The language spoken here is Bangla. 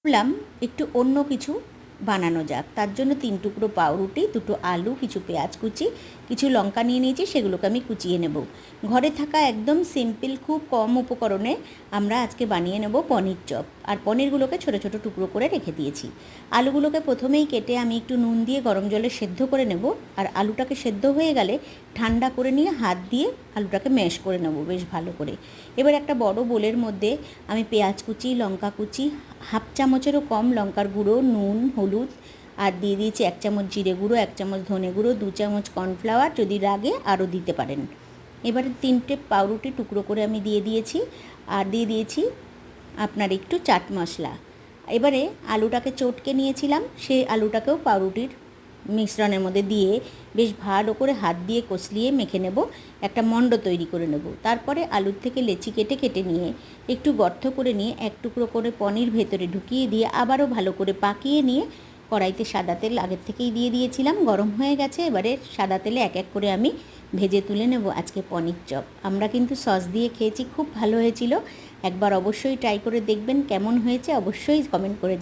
ভাবলাম একটু অন্য কিছু বানানো যাক। তার জন্য 3 টুকরো পাউরুটি, 2টো আলু, কিছু পেঁয়াজ কুচি, কিছু লঙ্কা নিয়ে নিয়েছি, সেগুলোকে আমি কুচিয়ে নেব। ঘরে থাকা একদম সিম্পল, খুব কম উপকরণে আমরা আজকে বানিয়ে নেব পনির চপ। আর পনিরগুলোকে ছোটো ছোটো টুকরো করে রেখে দিয়েছি। আলুগুলোকে প্রথমেই কেটে আমি একটু নুন দিয়ে গরম জলে সেদ্ধ করে নেব। আর আলুটাকে সেদ্ধ হয়ে গেলে ঠান্ডা করে নিয়ে হাত দিয়ে আলুটাকে ম্যাশ করে নেব বেশ ভালো করে। এবার একটা বড় বোলের মধ্যে আমি পেঁয়াজ কুচি, লঙ্কা কুচি, হাফ চামচেরও কম লঙ্কার গুঁড়ো, নুন, হলুদ আর দিয়ে দিয়েছি 1 চামচ জিরে গুঁড়ো, 1 চামচ ধনে গুঁড়ো, 2 চামচ কর্নফ্লাওয়ার, যদি লাগে আরও দিতে পারেন। এবারে 3টে পাউরুটি টুকরো করে আমি দিয়ে দিয়েছি, আর দিয়ে দিয়েছি আপনার একটু চাট মশলা। এবারে আলুটাকে চটকে নিয়েছিলাম, সেই আলুটাকেও পাউরুটির মিশ্রণের মধ্যে দিয়ে বেশ ভালো করে হাত দিয়ে কষলিয়ে মেখে নেব, একটা মণ্ড তৈরি করে নেব। তারপরে আলুর থেকে লেচি কেটে কেটে নিয়ে একটু গর্ত করে নিয়ে 1 টুকরো করে পনির ভেতরে ঢুকিয়ে দিয়ে আবারও ভালো করে পাকিয়ে নিয়ে কড়াইতে সাদা তেল আগের থেকেই দিয়ে দিয়েছিলাম, গরম হয়ে গেছে। এবারে সাদা তেলে এক এক করে আমি ভেজে তুলে নেব আজকে পনির চপ। আমরা কিন্তু সস দিয়ে খেয়েছি, খুব ভালো হয়েছিল। একবার অবশ্যই ট্রাই করে দেখবেন কেমন হয়েছে, অবশ্যই কমেন্ট করে জানাবেন।